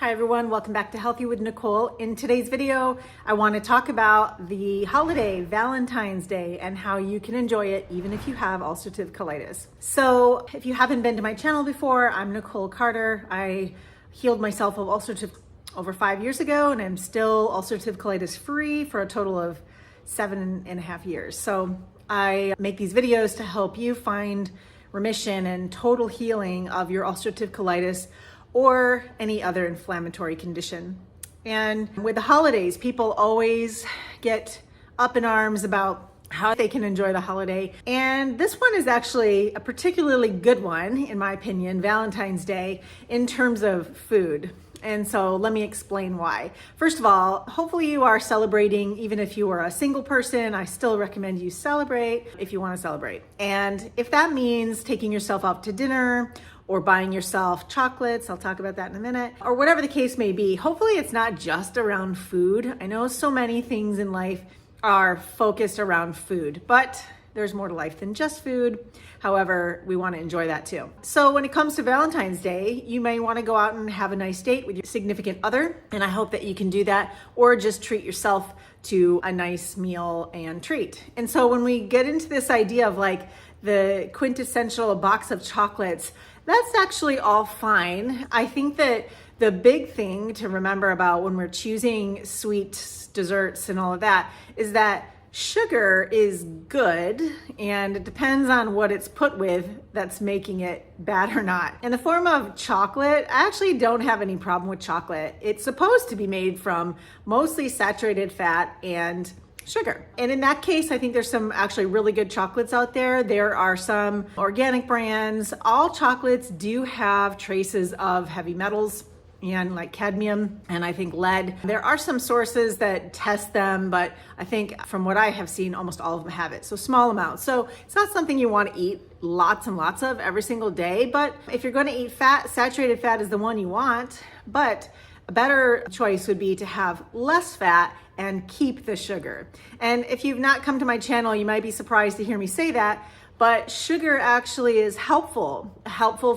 Hi everyone, welcome back to Healthy with Nicole. In today's video, I want to talk about the holiday, Valentine's Day, and how you can enjoy it even if you have ulcerative colitis. So if you haven't been to my channel before, I'm Nicole Carter. I healed myself of ulcerative over 5 years ago, and I'm still ulcerative colitis free for a total of 7.5 years. So I make these videos to help you find remission and total healing of your ulcerative colitis or any other inflammatory condition. And with the holidays, people always get up in arms about how they can enjoy the holiday. And this one is actually a particularly good one, in my opinion, Valentine's Day, in terms of food. And so let me explain why. First of all, hopefully you are celebrating. Even if you are a single person, I still recommend you celebrate if you want to celebrate. And if that means taking yourself out to dinner or buying yourself chocolates, I'll talk about that in a minute, or whatever the case may be, hopefully it's not just around food. I know so many things in life are focused around food, but there's more to life than just food. However, we want to enjoy that too. So when it comes to Valentine's Day, you may want to go out and have a nice date with your significant other, and I hope that you can do that, or just treat yourself to a nice meal and treat. And so when we get into this idea of like the quintessential box of chocolates, that's actually all fine. I think that the big thing to remember about when we're choosing sweet desserts and all of that is that sugar is good, and it depends on what it's put with that's making it bad or not. In the form of chocolate, I actually don't have any problem with chocolate. It's supposed to be made from mostly saturated fat and sugar. And in that case, I think there's some actually really good chocolates out there. There are some organic brands. All chocolates do have traces of heavy metals and like cadmium and I think lead. There are some sources that test them, but I think from what I have seen, almost all of them have it. So small amounts. So it's not something you want to eat lots and lots of every single day, but if you're going to eat fat, saturated fat is the one you want, but a better choice would be to have less fat and keep the sugar. And if you've not come to my channel, you might be surprised to hear me say that, but sugar actually is helpful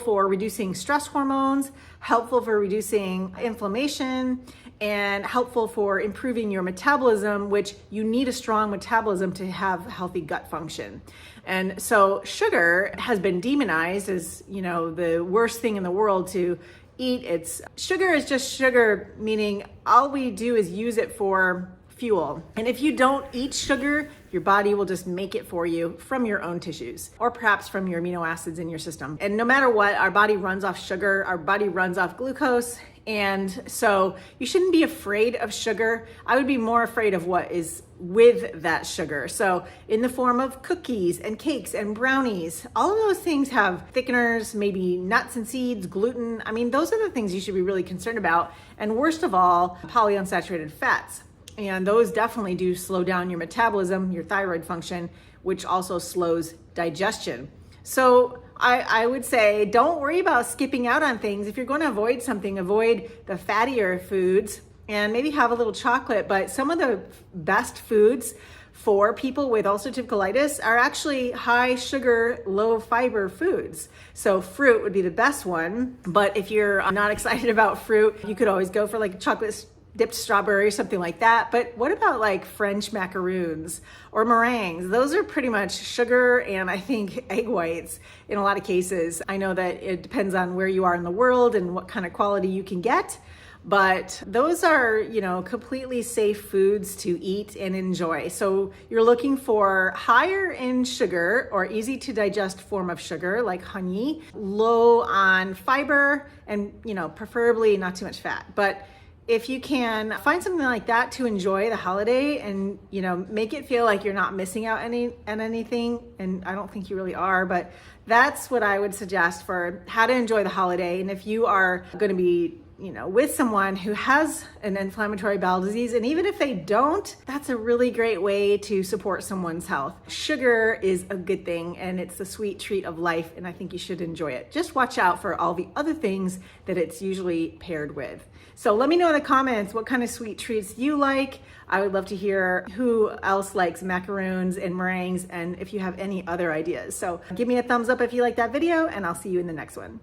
for reducing stress hormones, helpful for reducing inflammation, and helpful for improving your metabolism, which you need a strong metabolism to have healthy gut function. And so sugar has been demonized as, you know, the worst thing in the world to eat. Sugar is just sugar, meaning all we do is use it for fuel. And if you don't eat sugar, your body will just make it for you from your own tissues, or perhaps from your amino acids in your system. And no matter what, our body runs off sugar, our body runs off glucose. And so you shouldn't be afraid of sugar. I would be more afraid of what is with that sugar. So in the form of cookies and cakes and brownies, all of those things have thickeners, maybe nuts and seeds, gluten. I mean, those are the things you should be really concerned about. And worst of all, polyunsaturated fats. And those definitely do slow down your metabolism, your thyroid function, which also slows digestion. So I would say don't worry about skipping out on things. If you're going to avoid something, avoid the fattier foods and maybe have a little chocolate. But some of the best foods for people with ulcerative colitis are actually high sugar, low fiber foods. So fruit would be the best one. But if you're not excited about fruit, you could always go for like a chocolate dipped strawberry, something like that. But what about like French macaroons or meringues? Those are pretty much sugar and I think egg whites in a lot of cases. I know that it depends on where you are in the world and what kind of quality you can get, but those are, you know, completely safe foods to eat and enjoy. So you're looking for higher in sugar or easy to digest form of sugar like honey, low on fiber, and, you know, preferably not too much fat. But if you can find something like that to enjoy the holiday and, you know, make it feel like you're not missing out on anything, and I don't think you really are, but that's what I would suggest for how to enjoy the holiday. And if you are going to be, you know, with someone who has an inflammatory bowel disease, and even if they don't, that's a really great way to support someone's health. Sugar is a good thing, and it's the sweet treat of life, and I think you should enjoy it. Just watch out for all the other things that it's usually paired with. So let me know in the comments what kind of sweet treats you like. I would love to hear who else likes macaroons and meringues, and if you have any other ideas. So give me a thumbs up if you like that video, and I'll see you in the next one.